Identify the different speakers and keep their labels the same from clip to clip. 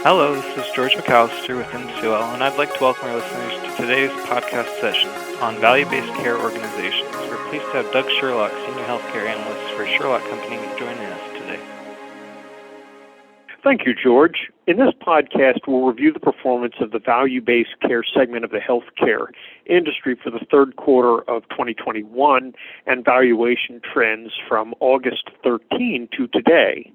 Speaker 1: Hello, this is George McAllister with MCL, and I'd like to welcome our listeners to today's podcast session on value-based care organizations. We're pleased to have Doug Sherlock, Senior Healthcare Analyst for Sherlock Company, joining us today.
Speaker 2: Thank you, George. In this podcast, we'll review the performance of the value-based care segment of the healthcare industry for the third quarter of 2021 and valuation trends from August 13 to today.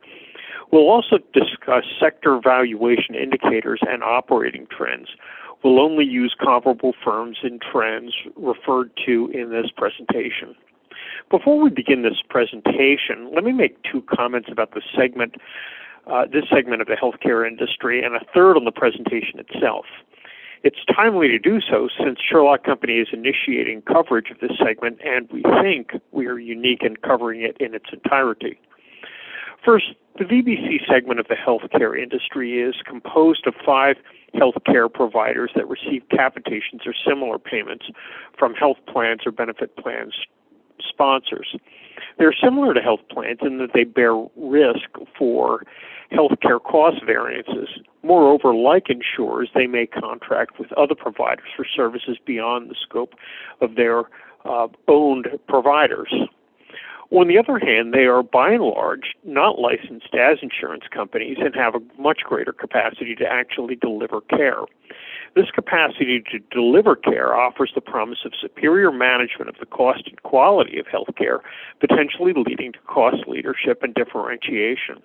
Speaker 2: We'll also discuss sector valuation indicators and operating trends. We'll only use comparable firms and trends referred to in this presentation. Before we begin this presentation, let me make two comments about this segment of the healthcare industry, and a third on the presentation itself. It's timely to do so since Sherlock Company is initiating coverage of this segment, and we think we are unique in covering it in its entirety. First, the VBC segment of the healthcare industry is composed of 5 healthcare providers that receive capitations or similar payments from health plans or benefit plans sponsors. They're similar to health plans in that they bear risk for healthcare cost variances. Moreover, like insurers, they may contract with other providers for services beyond the scope of their owned providers. On the other hand, they are by and large not licensed as insurance companies and have a much greater capacity to actually deliver care. This capacity to deliver care offers the promise of superior management of the cost and quality of healthcare, potentially leading to cost leadership and differentiation.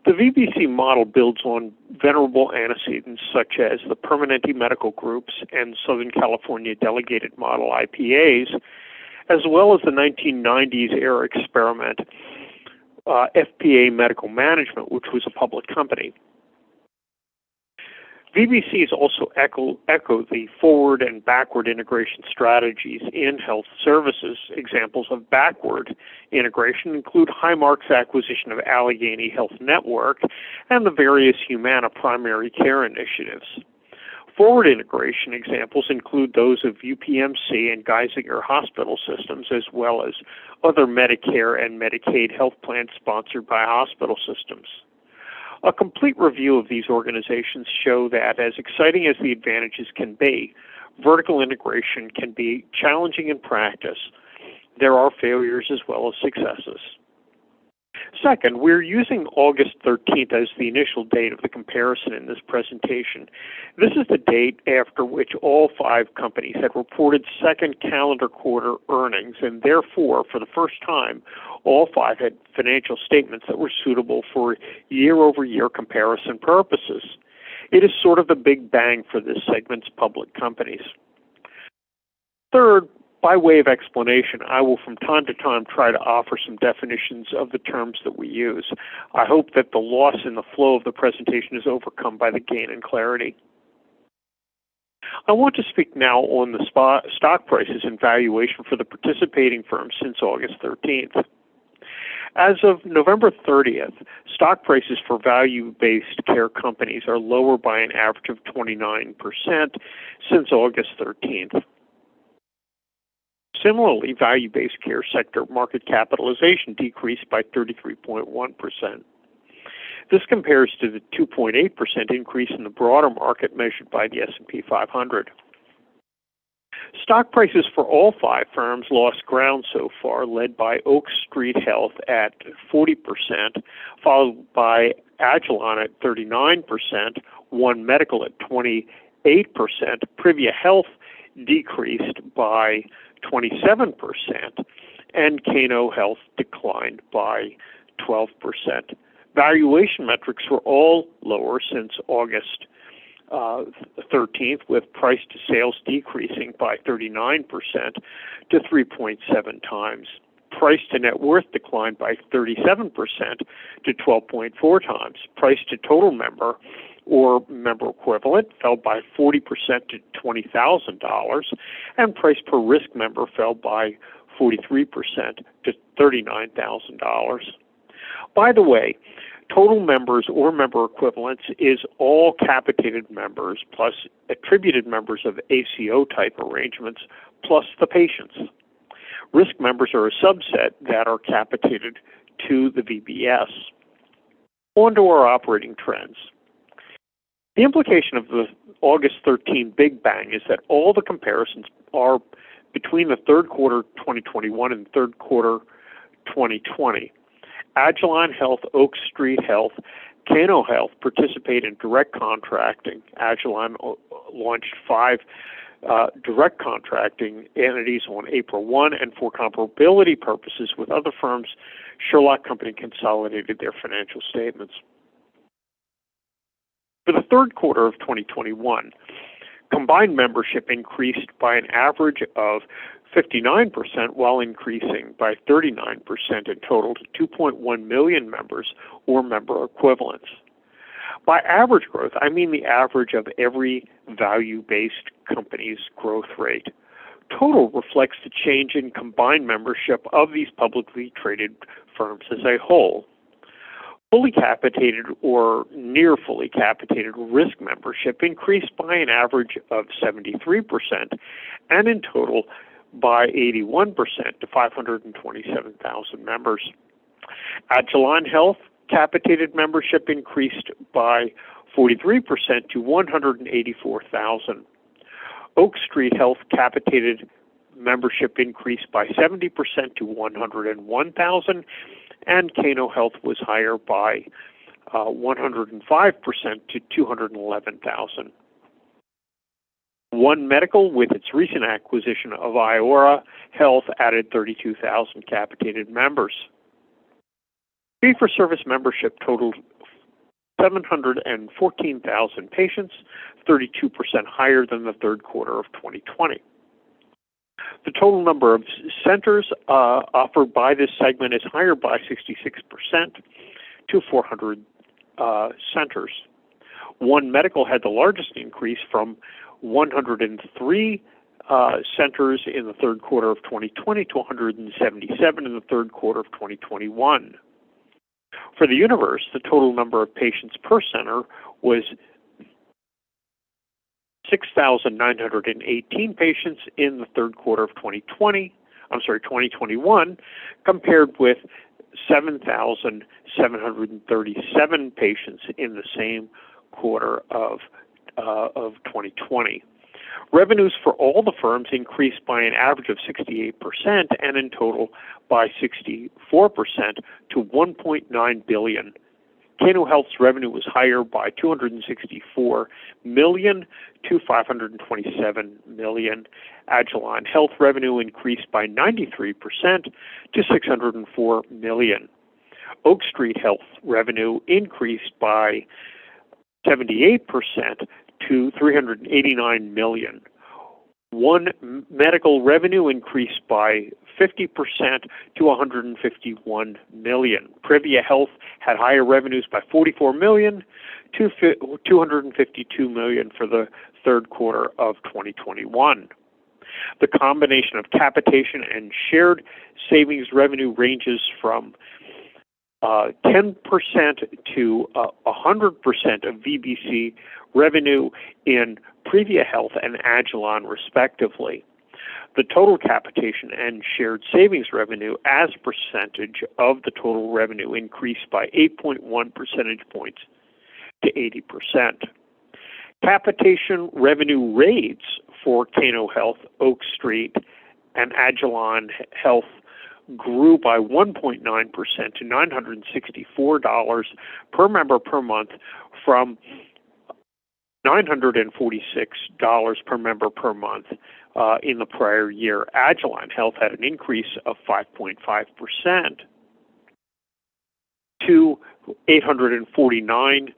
Speaker 2: The VBC model builds on venerable antecedents such as the Permanente Medical Groups and Southern California Delegated Model IPAs, as well as the 1990s era experiment, FPA Medical Management, which was a public company. VBCs also echo the forward and backward integration strategies in health services. Examples of backward integration include Highmark's acquisition of Allegheny Health Network and the various Humana primary care initiatives. Forward integration examples include those of UPMC and Geisinger hospital systems, as well as other Medicare and Medicaid health plans sponsored by hospital systems. A complete review of these organizations show that, as exciting as the advantages can be, vertical integration can be challenging in practice. There are failures as well as successes. Second, we're using August 13th as the initial date of the comparison in this presentation. This is the date after which all 5 companies had reported second calendar quarter earnings, and therefore, for the first time, all 5 had financial statements that were suitable for year-over-year comparison purposes. It is sort of the big bang for this segment's public companies. Third, by way of explanation, I will from time to time try to offer some definitions of the terms that we use. I hope that the loss in the flow of the presentation is overcome by the gain in clarity. I want to speak now on the stock prices and valuation for the participating firms since August 13th. As of November 30th, stock prices for value-based care companies are lower by an average of 29% since August 13th. Similarly, value-based care sector market capitalization decreased by 33.1%. This compares to the 2.8% increase in the broader market measured by the S&P 500. Stock prices for all 5 firms lost ground so far, led by Oak Street Health at 40%, followed by Agilent at 39%, One Medical at 28%, Privia Health decreased by 27%, and Kano Health declined by 12%. Valuation metrics were all lower since August 13th, with price to sales decreasing by 39% to 3.7 times. Price to net worth declined by 37% to 12.4 times. Price to total member or member equivalent fell by 40% to $20,000, and price per risk member fell by 43% to $39,000. By the way, total members or member equivalents is all capitated members plus attributed members of ACO type arrangements plus the patients. Risk members are a subset that are capitated to the VBS. On to our operating trends. The implication of the August 13 Big Bang is that all the comparisons are between the third quarter 2021 and third quarter 2020. Agilent Health, Oak Street Health, Cano Health participate in direct contracting. Agilent launched 5 direct contracting entities on April 1, and for comparability purposes with other firms, Sherlock Company consolidated their financial statements. For the third quarter of 2021, combined membership increased by an average of 59% while increasing by 39% in total to 2.1 million members or member equivalents. By average growth, I mean the average of every value-based company's growth rate. Total reflects the change in combined membership of these publicly traded firms as a whole. Fully capitated or near fully capitated risk membership increased by an average of 73% and in total by 81% to 527,000 members. Agilent Health capitated membership increased by 43% to 184,000. Oak Street Health capitated membership increased by 70% to 101,000, and Cano Health was higher by 105% to 211,000. One Medical, with its recent acquisition of Iora Health, added 32,000 capitated members. Fee-for-service membership totaled 714,000 patients, 32% higher than the third quarter of 2020. The total number of centers offered by this segment is higher by 66% to 400 centers. One Medical had the largest increase from 103 centers in the third quarter of 2020 to 177 in the third quarter of 2021. For the universe, the total number of patients per center was 6,918 patients in the third quarter of 2021, compared with 7,737 patients in the same quarter of 2020. Revenues for all the firms increased by an average of 68% and in total by 64% to $1.9 billion. Cano Health's revenue was higher by $264 million to $527 million. Agilent Health revenue increased by 93% to $604 million. Oak Street Health revenue increased by 78% to $389 million. One Medical revenue increased by 50% to $151 million. Privia Health had higher revenues by $44 million to $252 million for the third quarter of 2021. The combination of capitation and shared savings revenue ranges from 10% to 100% of VBC revenue in Privia Health and Agilent, respectively. The total capitation and shared savings revenue as a percentage of the total revenue increased by 8.1 percentage points to 80%. Capitation revenue rates for Cano Health, Oak Street, and Agilent Health grew by 1.9% to $964 per member per month from $946 per member per month in the prior year. Agilent Health had an increase of 5.5% to $849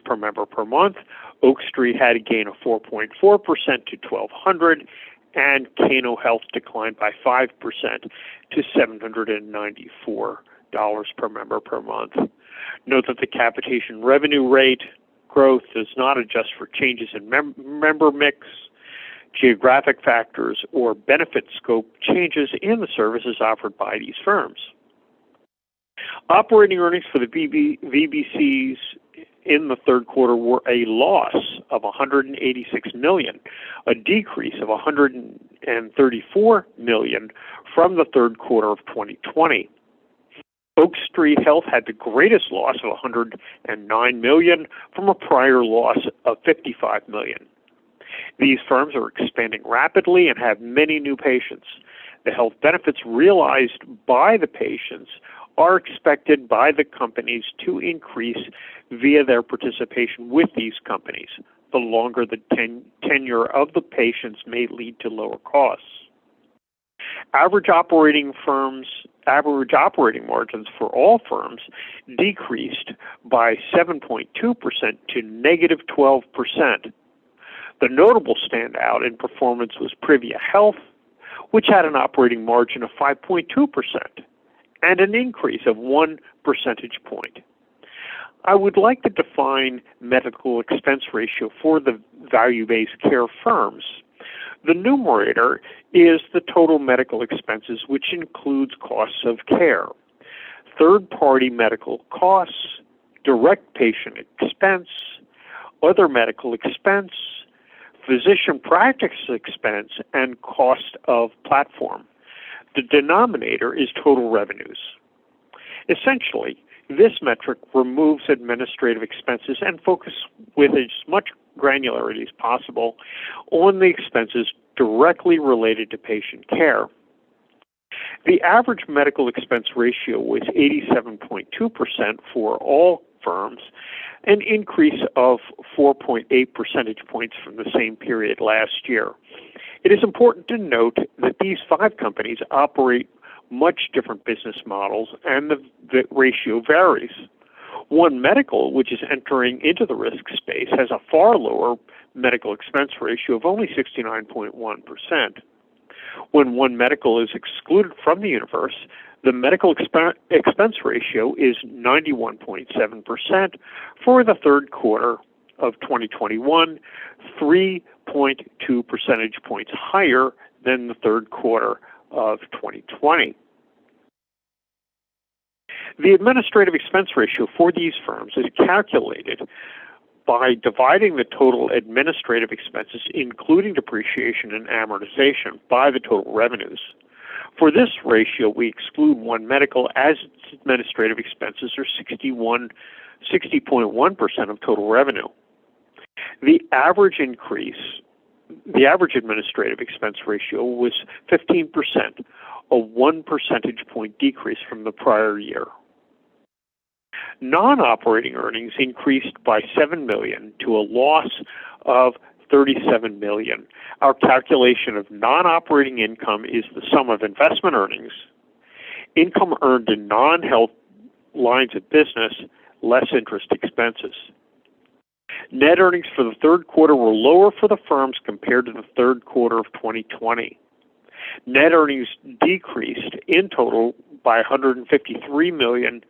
Speaker 2: per member per month. Oak Street had a gain of 4.4% to $1,200, and Cano Health declined by 5% to $794 per member per month. Note that the capitation revenue rate growth does not adjust for changes in member mix, geographic factors, or benefit scope changes in the services offered by these firms. Operating earnings for the VBCs in the third quarter were a loss of $186 million, a decrease of $134 million from the third quarter of 2020. Oak Street Health had the greatest loss of $109 million from a prior loss of $55 million. These firms are expanding rapidly and have many new patients. The health benefits realized by the patients are expected by the companies to increase via their participation with these companies. The longer the tenure of the patients may lead to lower costs. Average operating margins for all firms decreased by 7.2% to negative 12%. The notable standout in performance was Privia Health, which had an operating margin of 5.2% and an increase of 1 percentage point. I would like to define medical expense ratio for the value-based care firms. The numerator is the total medical expenses, which includes costs of care, third-party medical costs, direct patient expense, other medical expense, physician practice expense, and cost of platform. The denominator is total revenues. Essentially, this metric removes administrative expenses and focuses with as much granularity as possible on the expenses directly related to patient care. The average medical expense ratio was 87.2% for all firms, an increase of 4.8 percentage points from the same period last year. It is important to note that these 5 companies operate much different business models, and the ratio varies. One Medical, which is entering into the risk space, has a far lower medical expense ratio of only 69.1%. When One Medical is excluded from the universe, the medical expense ratio is 91.7% for the third quarter of 2021, 3.2 percentage points higher than the third quarter of 2020. The administrative expense ratio for these firms is calculated by dividing the total administrative expenses, including depreciation and amortization, by the total revenues. For this ratio, we exclude One Medical as its administrative expenses are 60.1% of total revenue. The average administrative expense ratio was 15%, a 1 percentage point decrease from the prior year. Non-operating earnings increased by $7 million to a loss of $37 million. Our calculation of non-operating income is the sum of investment earnings, income earned in non-health lines of business, less interest expenses. Net earnings for the third quarter were lower for the firms compared to the third quarter of 2020. Net earnings decreased in total by $153 million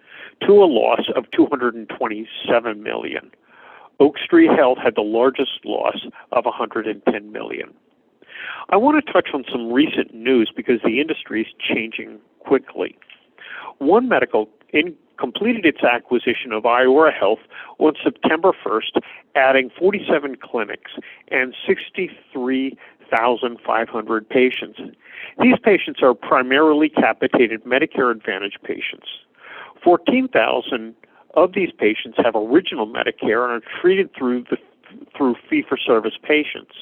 Speaker 2: to a loss of $227 million. Oak Street Health had the largest loss of $110 million. I want to touch on some recent news because the industry is changing quickly. One Medical completed its acquisition of Iora Health on September 1st, adding 47 clinics and 63,500 patients. These patients are primarily capitated Medicare Advantage patients. 14,000 of these patients have original Medicare and are treated through fee-for-service payments.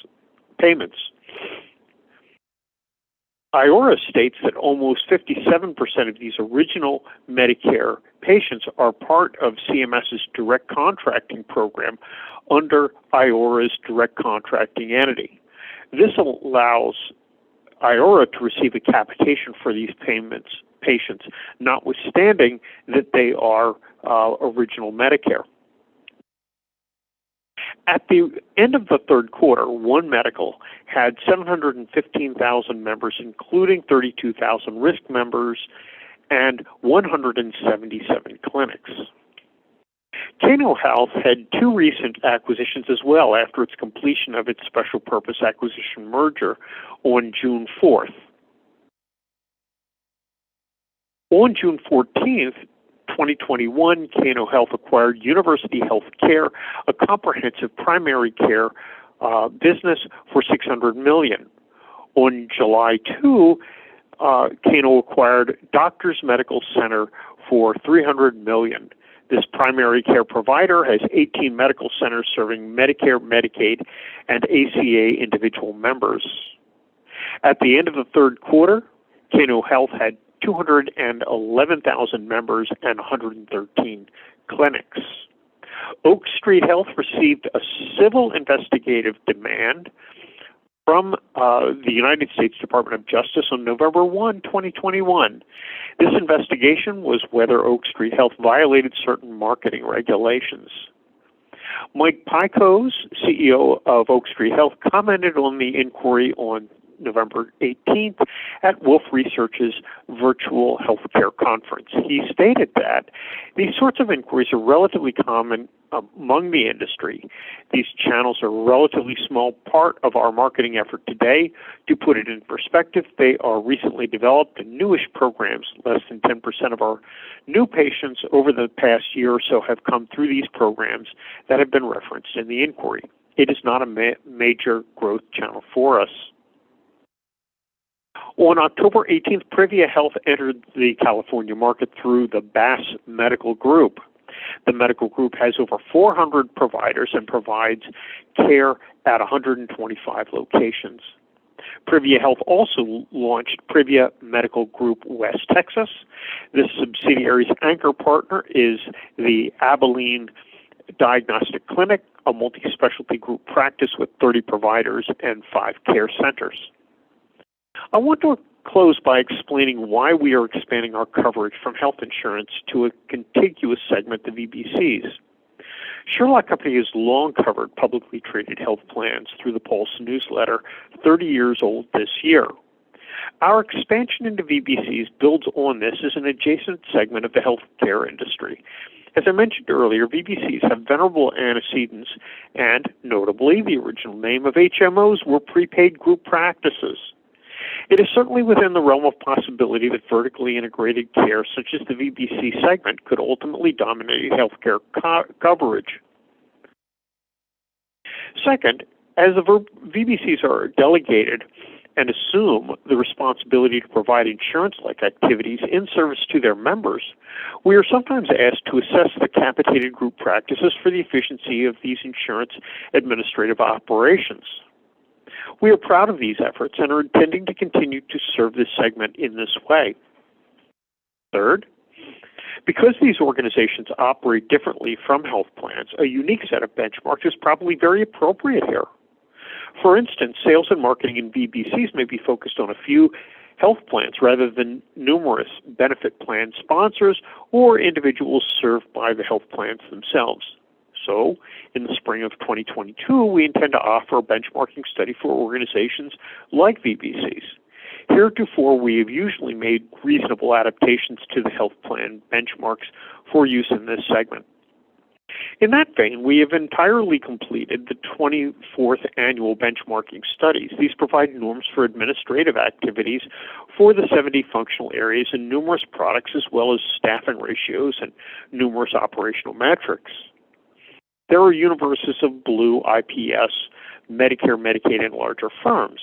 Speaker 2: Iora states that almost 57% of these original Medicare patients are part of CMS's direct contracting program under Iora's direct contracting entity. This allows Iora to receive a capitation for these patients, notwithstanding that they are original Medicare. At the end of the third quarter, One Medical had 715,000 members, including 32,000 risk members and 177 clinics. Cano Health had 2 recent acquisitions as well after its completion of its special purpose acquisition merger on June 4th. On June 14th, 2021, Cano Health acquired University Health Care, a comprehensive primary care business, for $600 million. On July 2, Cano acquired Doctors Medical Center for $300 million. This primary care provider has 18 medical centers serving Medicare, Medicaid, and ACA individual members. At the end of the third quarter, Kano Health had 211,000 members and 113 clinics. Oak Street Health received a civil investigative demand from the United States Department of Justice on November 1, 2021. This investigation was whether Oak Street Health violated certain marketing regulations. Mike Picos, CEO of Oak Street Health, commented on the inquiry on November 18th at Wolf Research's virtual healthcare conference. He stated that these sorts of inquiries are relatively common among the industry. These channels are a relatively small part of our marketing effort today. To put it in perspective, they are recently developed and newish programs. Less than 10% of our new patients over the past year or so have come through these programs that have been referenced in the inquiry. It is not a major growth channel for us. On October 18th, Privia Health entered the California market through the Bass Medical Group. The medical group has over 400 providers and provides care at 125 locations. Privia Health also launched Privia Medical Group West Texas. This subsidiary's anchor partner is the Abilene Diagnostic Clinic, a multi-specialty group practice with 30 providers and 5 care centers. I want to close by explaining why we are expanding our coverage from health insurance to a contiguous segment of VBCs. Sherlock Company has long covered publicly traded health plans through the Pulse newsletter, 30 years old this year. Our expansion into VBCs builds on this as an adjacent segment of the healthcare industry. As I mentioned earlier, VBCs have venerable antecedents, and notably, the original name of HMOs were prepaid group practices. It is certainly within the realm of possibility that vertically integrated care, such as the VBC segment, could ultimately dominate healthcare coverage. Second, as the VBCs are delegated and assume the responsibility to provide insurance-like activities in service to their members, we are sometimes asked to assess the capitated group practices for the efficiency of these insurance administrative operations. We are proud of these efforts and are intending to continue to serve this segment in this way. Third, because these organizations operate differently from health plans, a unique set of benchmarks is probably very appropriate here. For instance, sales and marketing in VBCs may be focused on a few health plans rather than numerous benefit plan sponsors or individuals served by the health plans themselves. So, in the spring of 2022, we intend to offer a benchmarking study for organizations like VBCs. Heretofore, we have usually made reasonable adaptations to the health plan benchmarks for use in this segment. In that vein, we have entirely completed the 24th annual benchmarking studies. These provide norms for administrative activities for the 70 functional areas and numerous products, as well as staffing ratios and numerous operational metrics. There are universes of Blue, IPS, Medicare, Medicaid, and larger firms.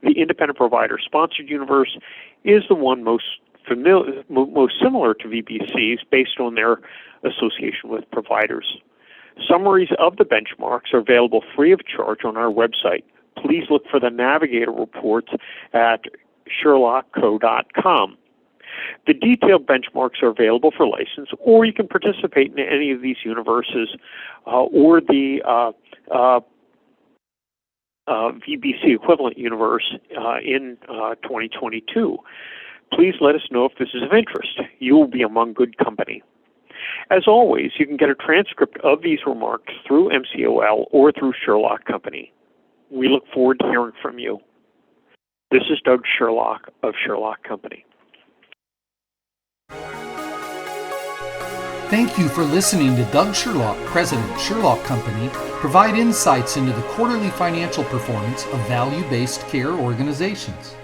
Speaker 2: The independent provider-sponsored universe is the one most similar to VBCs based on their association with providers. Summaries of the benchmarks are available free of charge on our website. Please look for the Navigator reports at sherlockco.com. The detailed benchmarks are available for license, or you can participate in any of these universes or the VBC equivalent universe in 2022. Please let us know if this is of interest. You will be among good company. As always, you can get a transcript of these remarks through MCOL or through Sherlock Company. We look forward to hearing from you. This is Doug Sherlock of Sherlock Company.
Speaker 3: Thank you for listening to Doug Sherlock, President, Sherlock Company, provide insights into the quarterly financial performance of value-based care organizations.